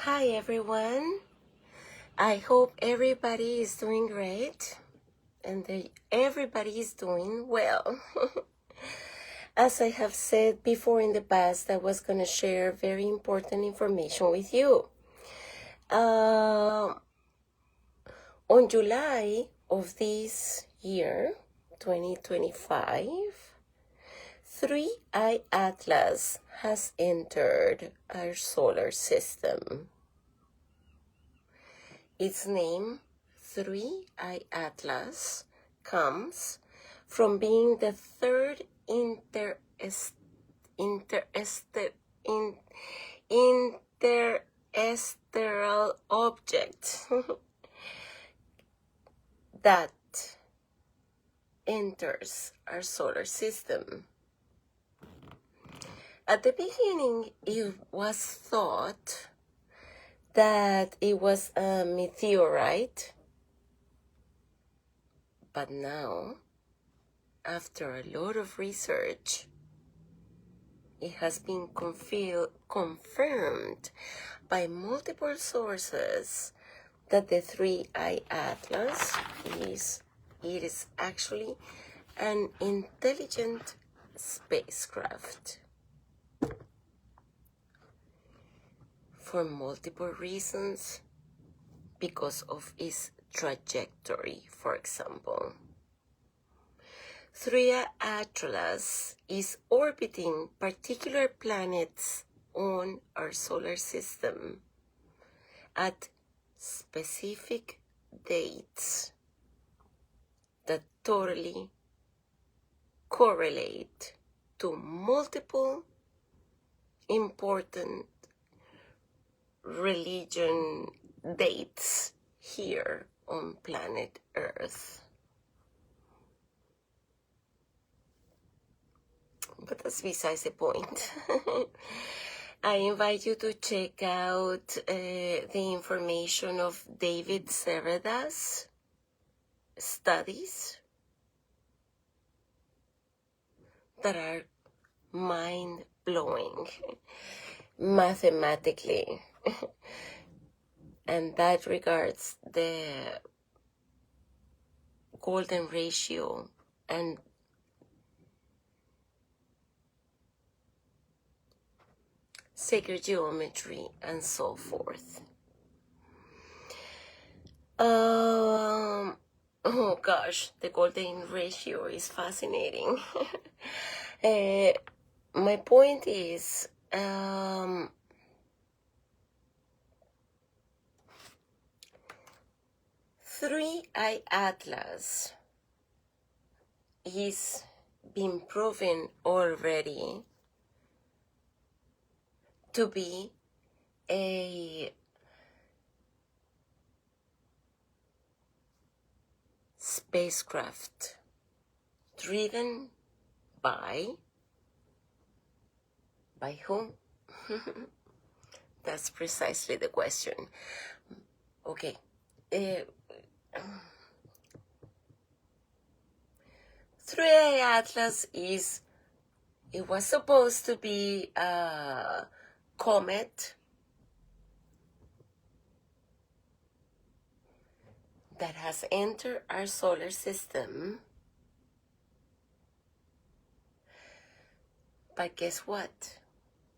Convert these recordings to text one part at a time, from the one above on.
Hi everyone. I hope everybody is doing great and that everybody is doing well. As I have said before in the past, I was going to share very important information with you. On July of this year, 2025, 3i Atlas has entered our solar system. Its name, 3i Atlas, comes from being the third interstellar object that enters our solar system. At the beginning, it was thought that it was a meteorite, but now, after a lot of research, it has been confirmed by multiple sources that the 3i Atlas is actually an intelligent spacecraft. For multiple reasons, because of its trajectory, for example. 3i Atlas is orbiting particular planets on our solar system at specific dates that totally correlate to multiple important religion dates here on planet Earth. But that's besides the point. I invite you to check out the information of David Sereda's studies that are mind-blowing mathematically. And that regards the golden ratio and sacred geometry and so forth. Oh gosh, the golden ratio is fascinating. My point is, 3i Atlas is been proven already to be a spacecraft driven by whom? That's precisely the question. Okay. 3i Atlas it was supposed to be a comet that has entered our solar system. But guess what?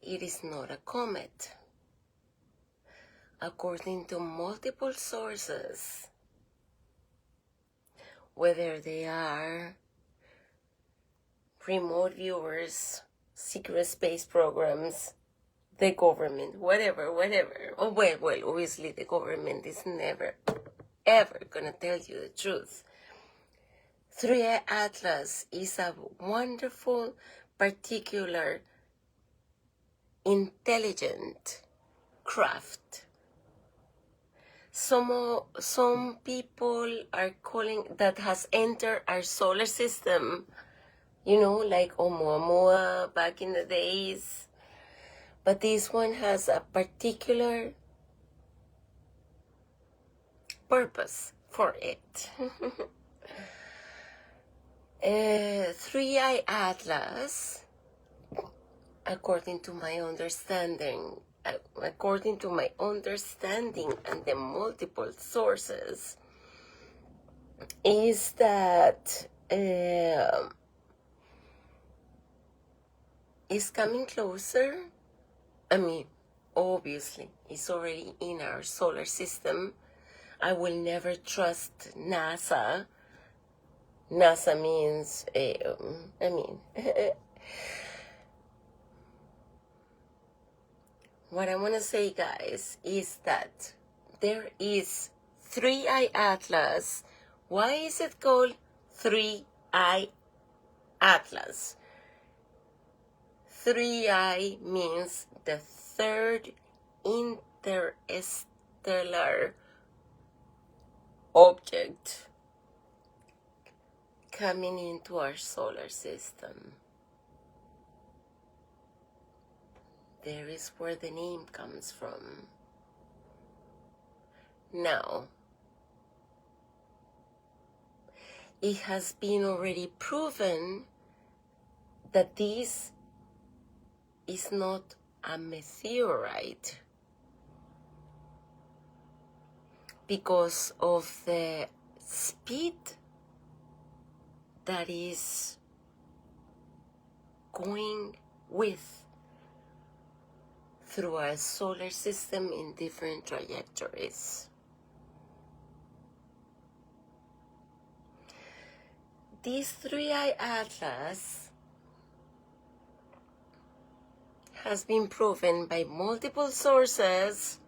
It is not a comet. According to multiple sources, whether they are remote viewers, secret space programs, the government, whatever. Oh, well, obviously the government is never, ever gonna tell you the truth. 3i Atlas is a wonderful, particular, intelligent craft. Some people are calling that has entered our solar system, like Oumuamua back in the days. But this one has a particular purpose for it. 3i Atlas, according to my understanding, according to my understanding and the multiple sources, is that it's coming closer. I mean, obviously, it's already in our solar system. I will never trust NASA. NASA means, what I want to say, guys, is that there is 3-eye atlas. Why is it called 3-eye atlas? 3-eye means the third interstellar object coming into our solar system. There is where the name comes from. Now, it has been already proven that this is not a meteorite because of the speed that is going with through our solar system in different trajectories. This 3-eye atlas has been proven by multiple sources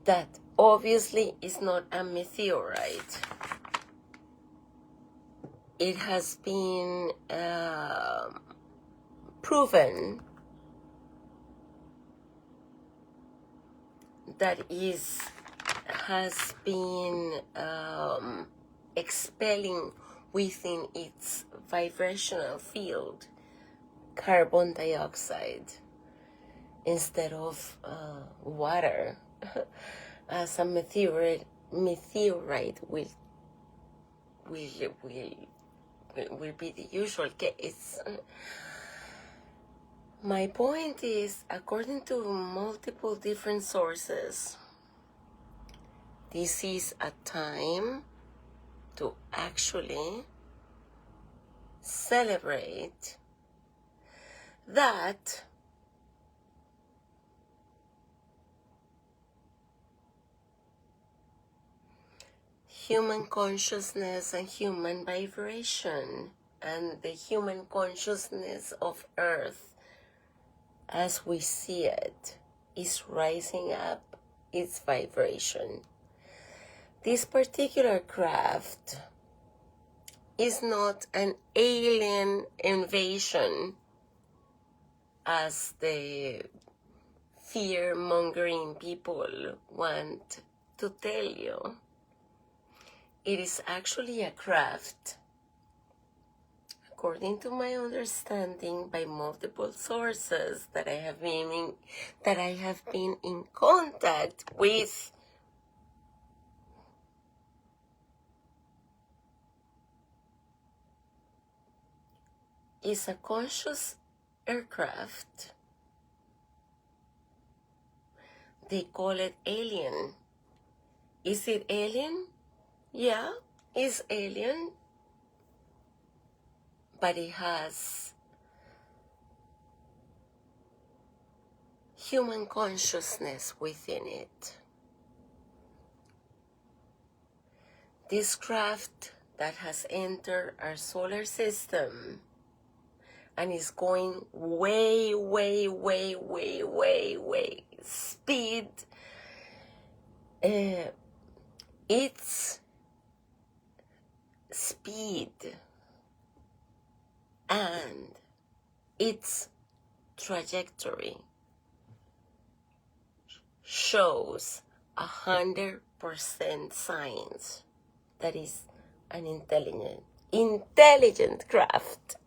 that obviously is not a meteorite. It has been proven that has been expelling within its vibrational field carbon dioxide instead of water, as a meteorite will be the usual case. My point is, according to multiple different sources, this is a time to actually celebrate that human consciousness and human vibration and the human consciousness of Earth as we see it is rising up its vibration. This particular craft is not an alien invasion as the fear-mongering people want to tell you. It is actually a craft, according to my understanding by multiple sources that I have been in contact with. Is a conscious aircraft. They call it alien. Is it alien? Yeah, it's alien. But it has human consciousness within it. This craft that has entered our solar system and is going way speed. Its speed and its trajectory shows 100% signs that is an intelligent craft.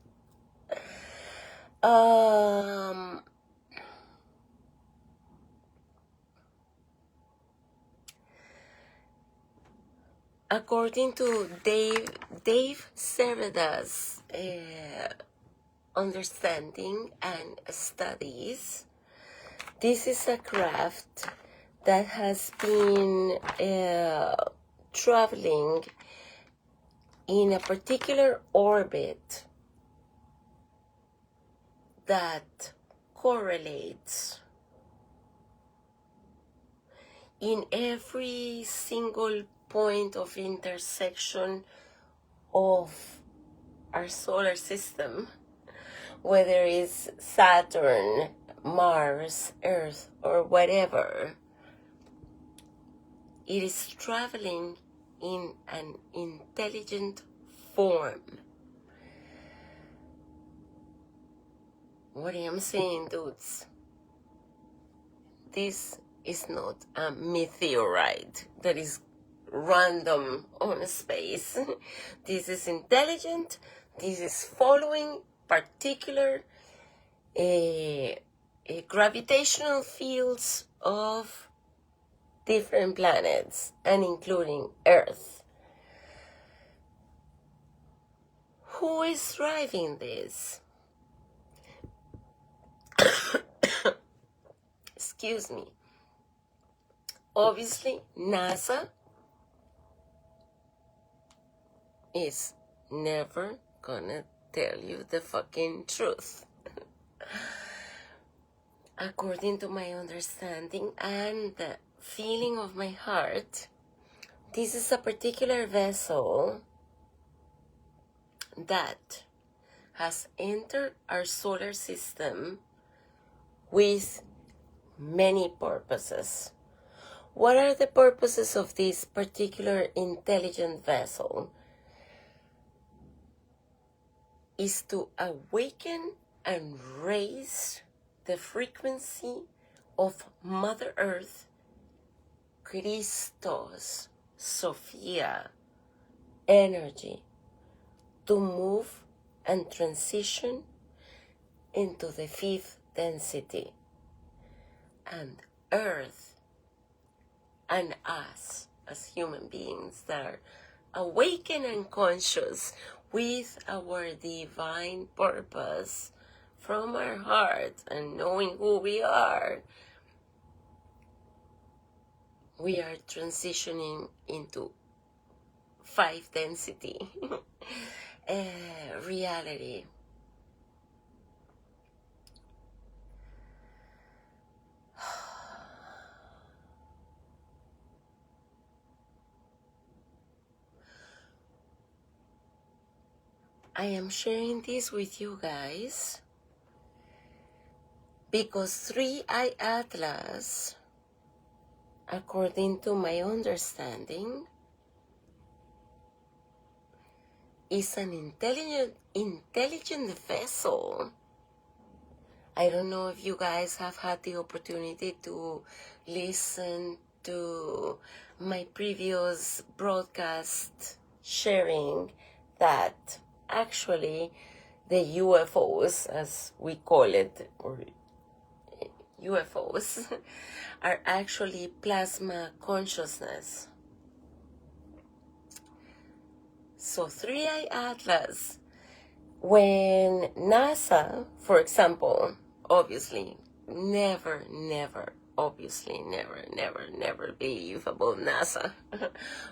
According to Dave Cerveda's understanding and studies, This is a craft that has been traveling in a particular orbit that correlates in every single point of intersection of our solar system, whether it's Saturn, Mars, Earth, or whatever. It is traveling in an intelligent form. What I am saying, dudes, this is not a meteorite that is random on space. This is intelligent. This is following particular gravitational fields of different planets, and including Earth. Who is driving this? Excuse me. Obviously, NASA is never gonna tell you the fucking truth. According to my understanding and the feeling of my heart, this is a particular vessel that has entered our solar system with many purposes. What are the purposes of this particular intelligent vessel? Is to awaken and raise the frequency of Mother Earth, Christos, Sophia, energy, to move and transition into the fifth density. And Earth and us as human beings that are awakened and conscious with our divine purpose from our heart and knowing who we are transitioning into five density reality. I am sharing this with you guys because 3i Atlas, according to my understanding, is an intelligent vessel. I don't know if you guys have had the opportunity to listen to my previous broadcast sharing that actually the UFOs, as we call it, or UFOs, are actually plasma consciousness. So 3i Atlas, when NASA, for example, obviously never believe about NASA.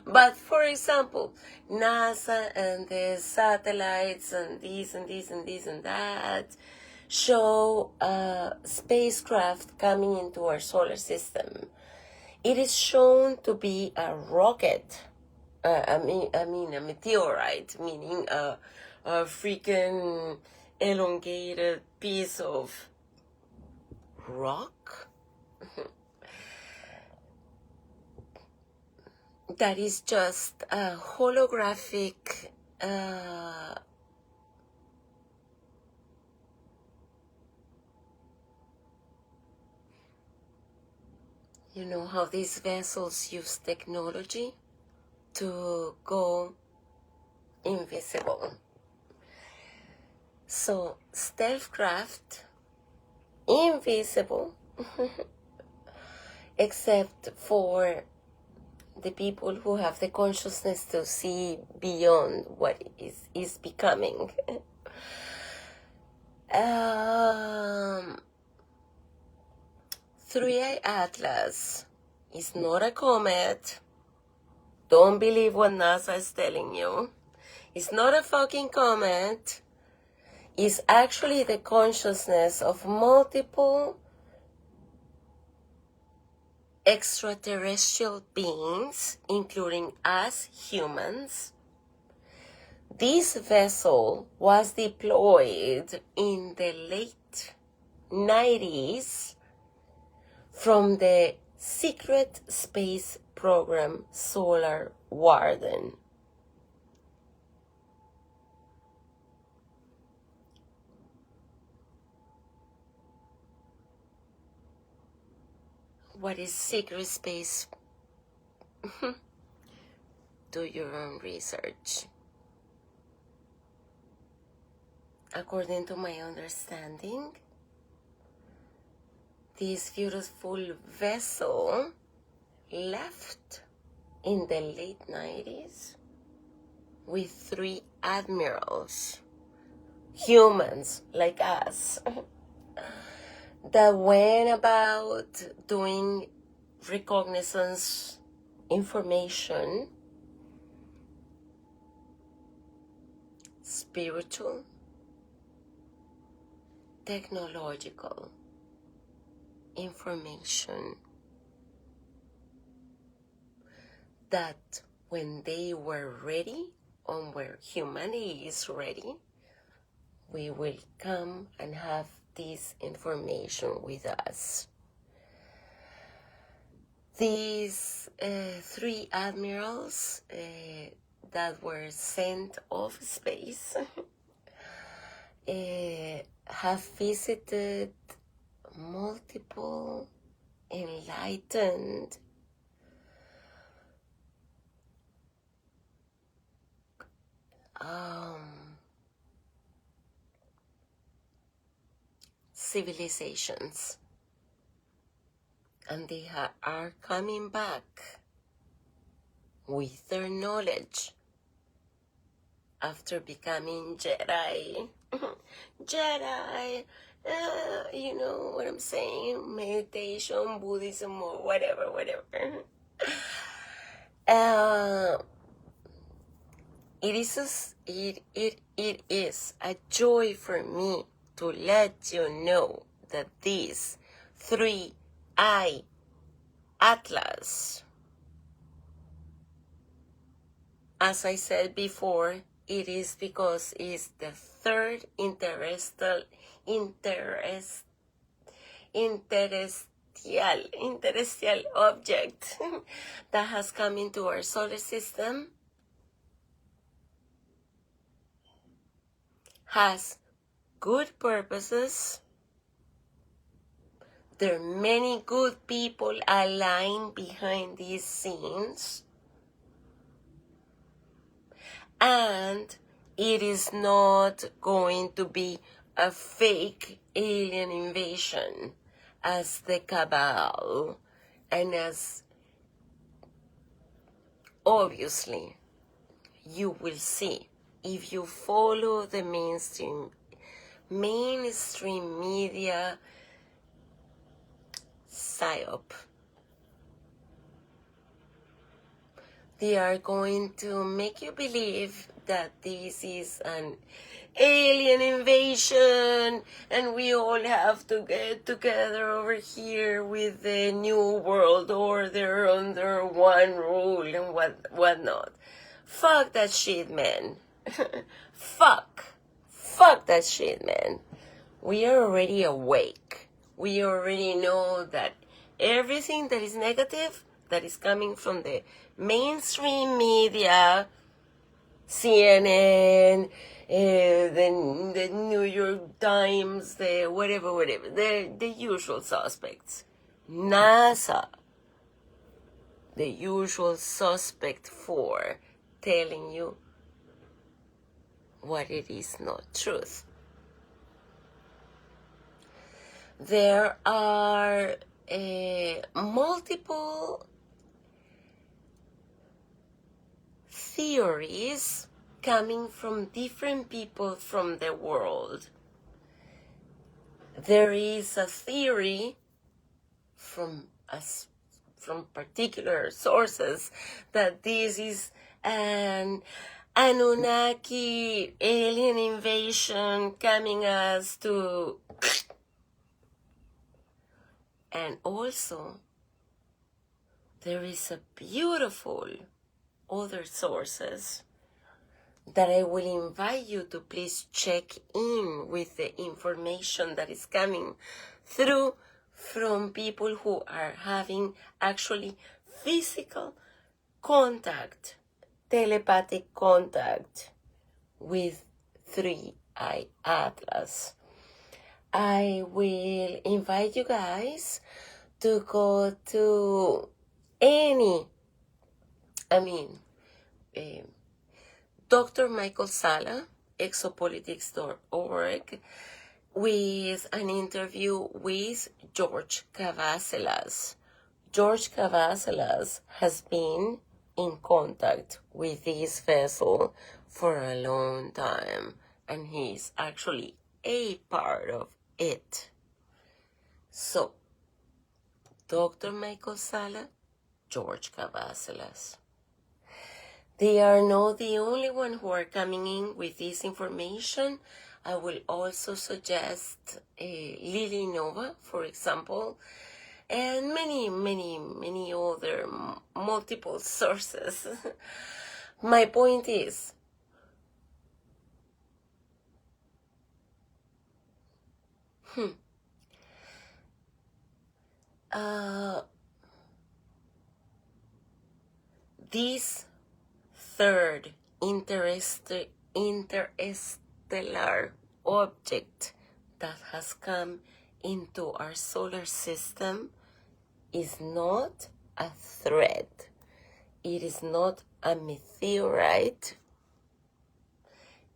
But for example, NASA and the satellites and this and this and this and that show a spacecraft coming into our solar system. It is shown to be a rocket. I mean a meteorite, meaning a freaking elongated piece of rock that is just a holographic you know how these vessels use technology to go invisible. So stealth craft, invisible, except for the people who have the consciousness to see beyond what is becoming. 3i Atlas is not a comet. Don't believe what NASA is telling you. It's not a fucking comet. It's actually the consciousness of multiple extraterrestrial beings, including us humans. This vessel was deployed in the late 90s from the secret space program Solar Warden. What is secret space? Do your own research. According to my understanding, this beautiful vessel left in the late 90s with 3 admirals, humans like us, that went about doing reconnaissance information, spiritual, technological information, that when they were ready, or where humanity is ready, we will come and have this information with us. These 3 admirals that were sent off space have visited multiple enlightened civilizations, and they are coming back with their knowledge after becoming Jedi. Jedi, you know what I'm saying? Meditation, Buddhism, or whatever. It is a joy for me to let you know that this 3i Atlas, as I said before, it is because it's the 3rd interstellar object that has come into our solar system, has good purposes. There are many good people aligned behind these scenes. And it is not going to be a fake alien invasion as the cabal, and as obviously you will see if you follow the mainstream media psyop. They are going to make you believe that this is an alien invasion and we all have to get together over here with the new world order under one rule and whatnot. Fuck that shit, man. Fuck that shit, man. We are already awake. We already know that everything that is negative, that is coming from the mainstream media, CNN, the New York Times, the whatever, the usual suspects. NASA, the usual suspect for telling you what it is not truth. There are multiple theories coming from different people from the world. There is a theory from us, from particular sources, that this is an Anunnaki alien invasion coming us to. And also, there is a beautiful other sources that I will invite you to please check in with the information that is coming through from people who are having actually physical contact, telepathic contact with 3i Atlas. I will invite you guys to go to Dr. Michael Sala, exopolitics.org, with an interview with George Cavaselas. George Cavaselas has been in contact with this vessel for a long time, and he's actually a part of it. So, Dr. Michael Sala, George Cavaselas. They are not the only one who are coming in with this information. I will also suggest Lily Nova, for example, and many other multiple sources. My point is, this third interstellar object that has come into our solar system is not a threat. It is not a meteorite.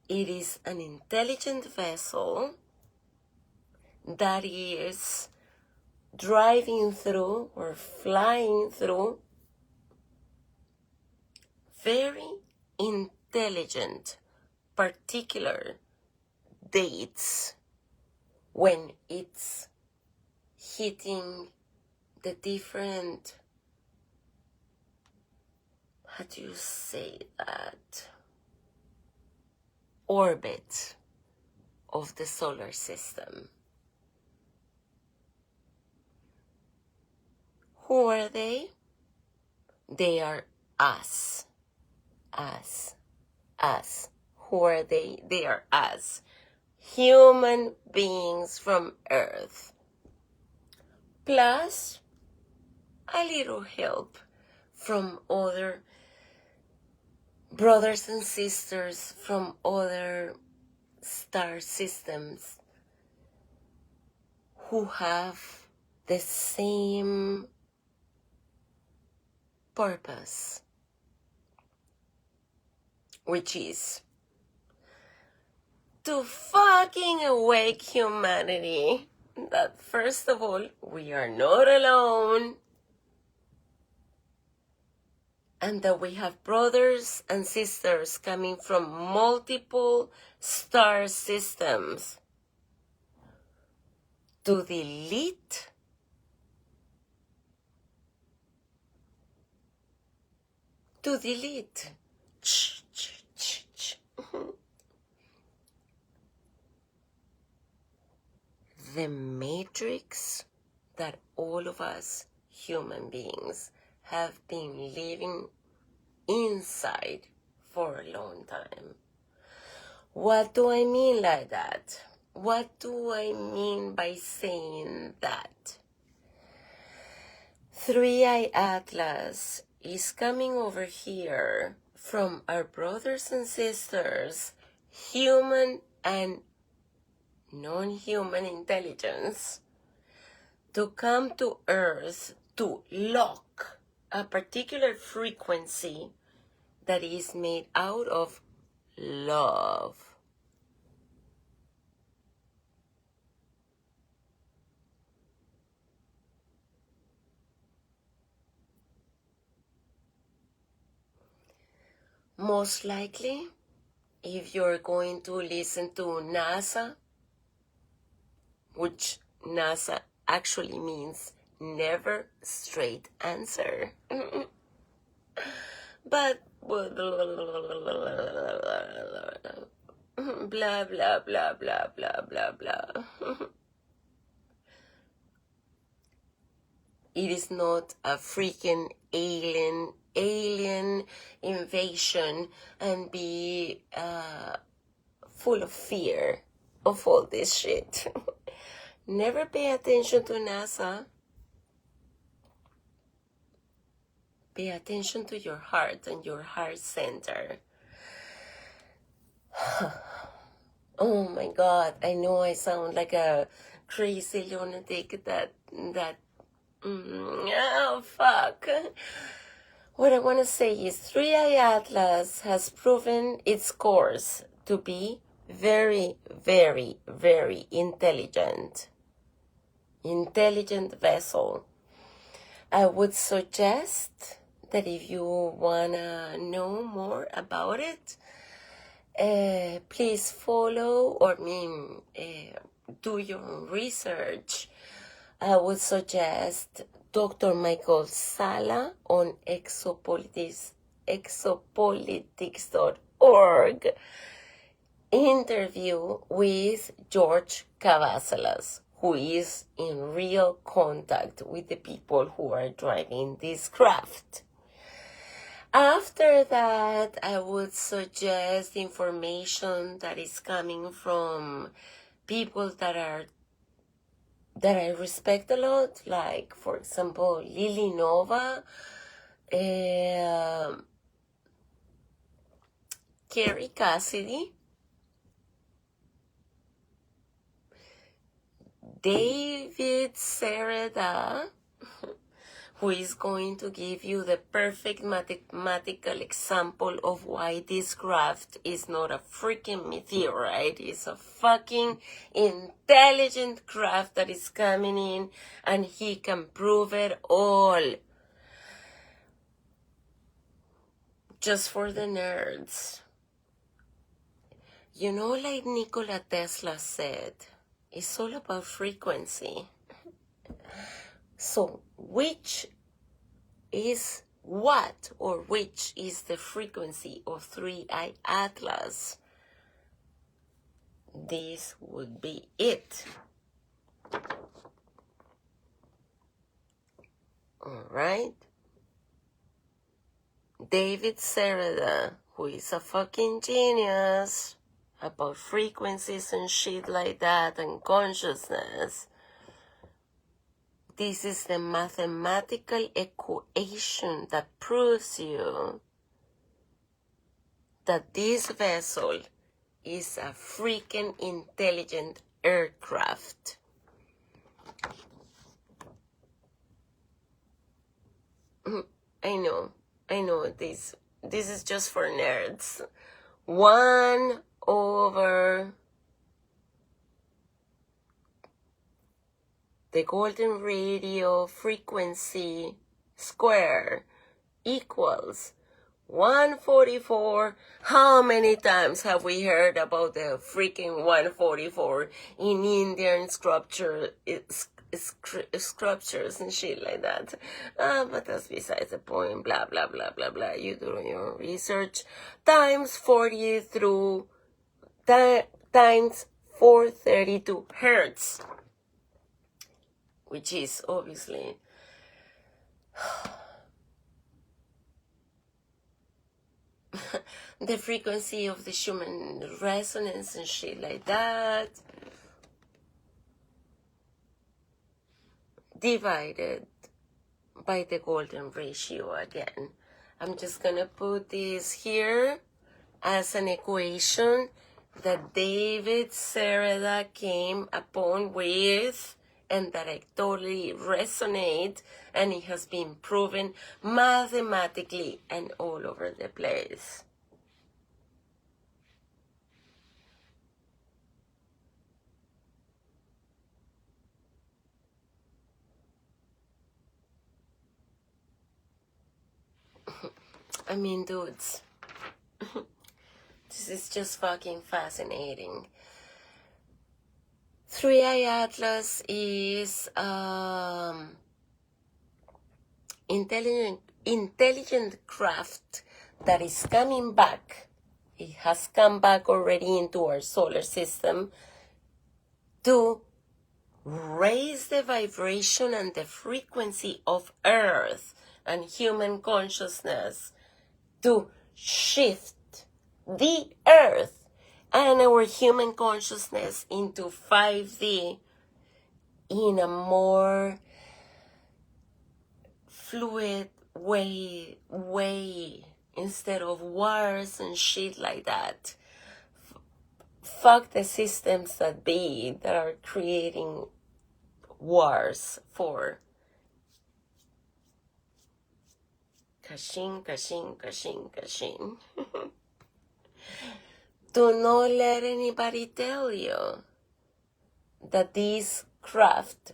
It is an intelligent vessel that is driving through or flying through very intelligent, particular dates when it's hitting the different, how do you say that, orbit of the solar system. Who are they? They are us. Us. Who are they? They are us. Human beings from Earth. Plus a little help from other brothers and sisters from other star systems who have the same purpose, which is to fucking awake humanity that first of all, we are not alone, and that we have brothers and sisters coming from multiple star systems to delete the matrix that all of us human beings have been living inside for a long time. What do I mean by that? What do I mean by saying that? 3i Atlas is coming over here from our brothers and sisters, human and non-human intelligence, to come to Earth to lock a particular frequency that is made out of love. Most likely, if you're going to listen to NASA, which NASA actually means never straight answer. But blah blah blah blah blah blah blah. It is not a freaking alien invasion and be full of fear of all this shit. Never pay attention to NASA. Pay attention to your heart and your heart center. Oh my God, I know I sound like a crazy lunatic oh fuck. What I want to say is 3i Atlas has proven its course to be very, very, very intelligent vessel. I would suggest that if you want to know more about it, please follow do your own research. I would suggest Dr. Michael Sala on exopolitics.org interview with George Cavasalas, who is in real contact with the people who are driving this craft. After that, I would suggest information that is coming from people that I respect a lot, like, for example, Lily Nova, Carrie Cassidy, David Sereda, who is going to give you the perfect mathematical example of why this craft is not a freaking meteorite. It's a fucking intelligent craft that is coming in, and he can prove it all. Just for the nerds. You know, like Nikola Tesla said, it's all about frequency. So, which is what, or which is the frequency of 3i Atlas? This would be it. All right. David Sereda, who is a fucking genius about frequencies and shit like that and consciousness. This is the mathematical equation that proves you that this vessel is a freaking intelligent aircraft. I know, this is just for nerds. 1 over the golden radio frequency square equals 144. How many times have we heard about the freaking 144 in Indian sculptures and shit like that? But that's besides the point. Blah, blah, blah, blah, blah. You do your research. Times 40 through times 432 hertz. Which is obviously the frequency of the Schumann resonance and shit like that, divided by the golden ratio again. I'm just gonna put this here as an equation that David Sereda came upon with, and that I totally resonate, and it has been proven mathematically and all over the place. I mean, dudes, this is just fucking fascinating. 3i Atlas is intelligent craft that is coming back. It has come back already into our solar system to raise the vibration and the frequency of Earth and human consciousness, to shift the Earth and our human consciousness into 5D in a more fluid way instead of wars and shit like that. Fuck the systems that are creating wars for kashin. Do not let anybody tell you that this craft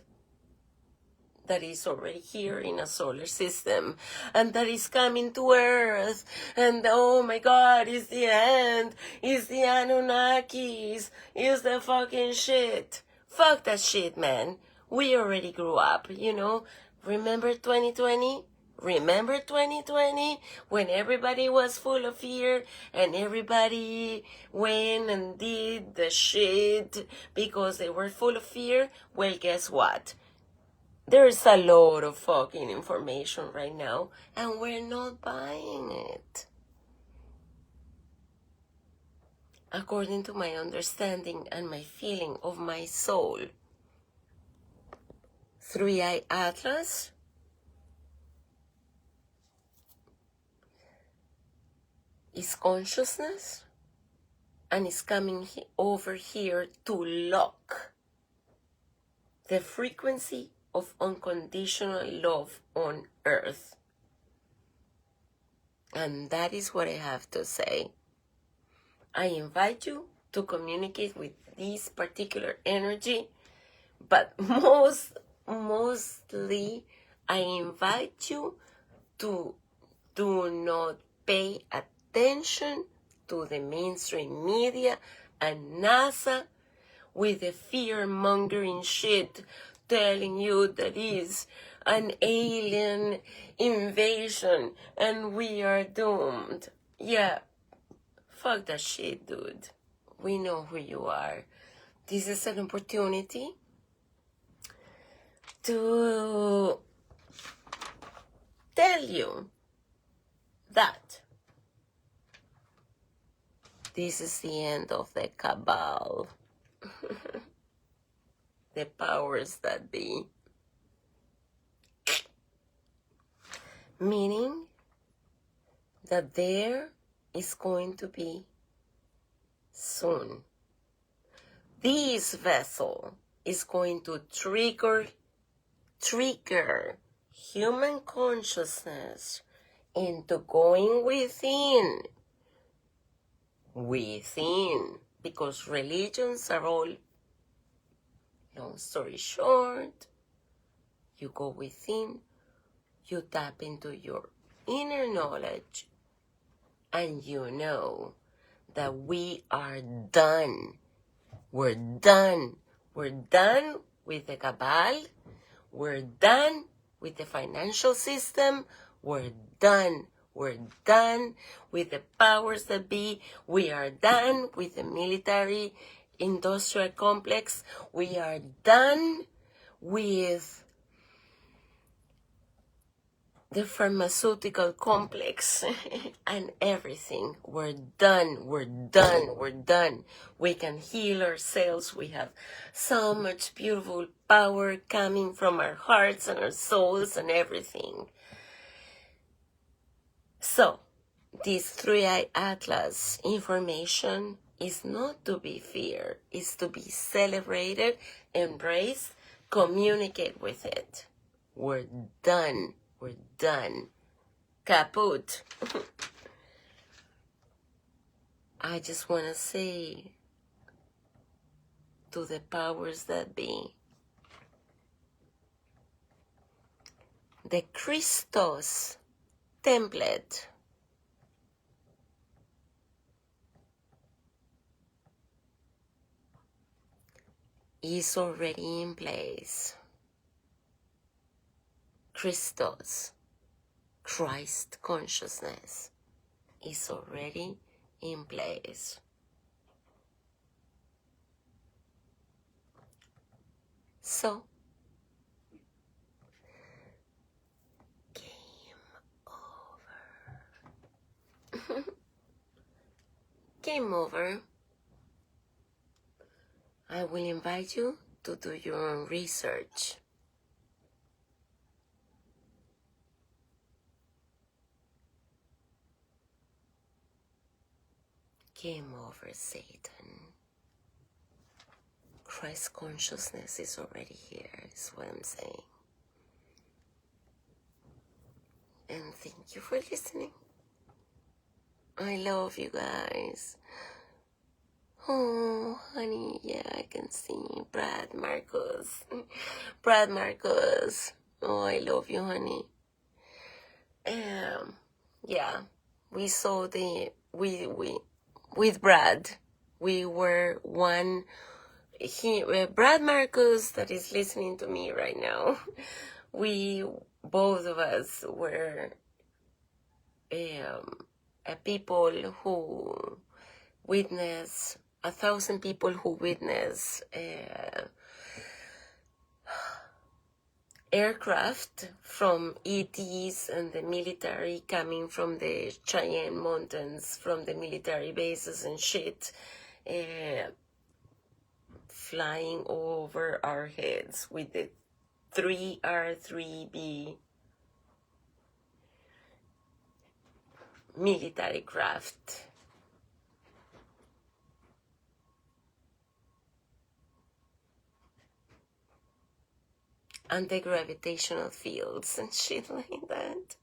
that is already here in a solar system and that is coming to Earth, and oh my God, it's the end, it's the Anunnakis, it's the fucking shit. Fuck that shit, man. We already grew up, you know. Remember 2020? Remember 2020 when everybody was full of fear and everybody went and did the shit because they were full of fear? Well, guess what? There's a lot of fucking information right now and we're not buying it. According to my understanding and my feeling of my soul, Three-Eye Atlas is consciousness and is coming over here to lock the frequency of unconditional love on Earth. And that is what I have to say. I invite you to communicate with this particular energy, but mostly I invite you to do not pay attention to the mainstream media and NASA with the fear-mongering shit telling you that is an alien invasion and we are doomed. Yeah, fuck that shit, dude. We know who you are. This is an opportunity to tell you that this is the end of the cabal. The powers that be. Meaning that there is going to be soon. This vessel is going to trigger human consciousness into going within, because religions are all, long story short, you go within, you tap into your inner knowledge, and you know that we are done. We're done. We're done with the cabal. We're done with the financial system. We're done. We're done with the powers that be. We are done with the military industrial complex. We are done with the pharmaceutical complex and everything. We're done. We're done. We're done. We can heal ourselves. We have so much beautiful power coming from our hearts and our souls and everything. So, this Three-Eye Atlas information is not to be feared. It's to be celebrated, embraced, communicate with it. We're done. We're done. Kaput. I just want to say to the powers that be, the Christos template is already in place. Christos, Christ consciousness is already in place. So, game over. Game over. I will invite you to do your own research. Game over, Satan. Christ consciousness is already here, is what I'm saying. And thank you for listening. I love you guys. Oh, honey, yeah, I can see Brad Marcos. Brad Marcos. Oh, I love you, honey. Yeah, we saw with Brad, we were one. Brad Marcos, that is listening to me right now, both of us were people who witness 1,000 people who witness aircraft from ETs and the military coming from the Cheyenne Mountains, from the military bases and shit, flying over our heads with the 3R3B military craft. Anti-gravitational fields and shit like that.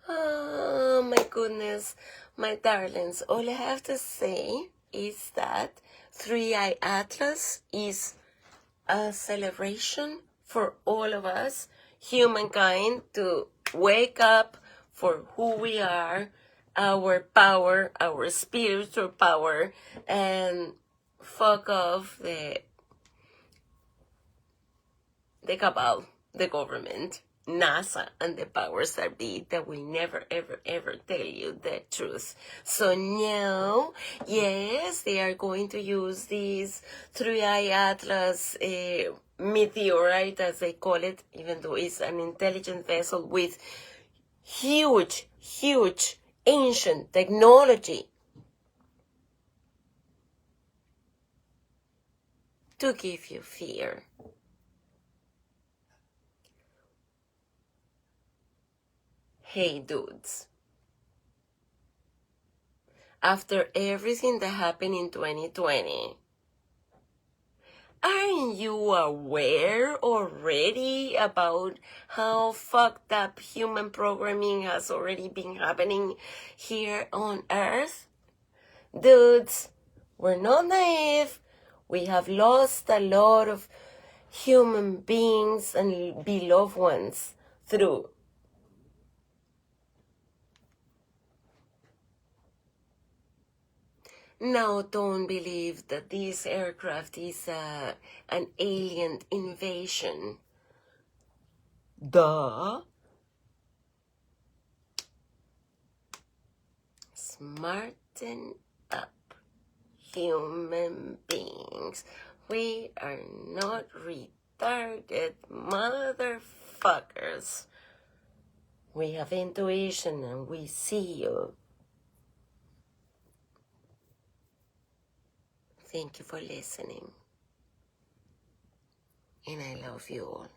Oh my goodness, my darlings, all I have to say is that 3i Atlas is a celebration for all of us, humankind, to wake up for who we are, our power, our spiritual power, and fuck off the cabal, the government, NASA, and the powers that be that will never, ever, ever tell you the truth. So now, yes, they are going to use this 3i Atlas meteorite, as they call it, even though it's an intelligent vessel with huge, huge, ancient technology to give you fear. Hey dudes, after everything that happened in 2020, aren't you aware already about how fucked up human programming has already been happening here on Earth? Dudes, we're not naive. We have lost a lot of human beings and beloved ones through Now, don't believe that this aircraft is an alien invasion. Duh. Smarten up, human beings. We are not retarded motherfuckers. We have intuition and we see you. Thank you for listening. And I love you all.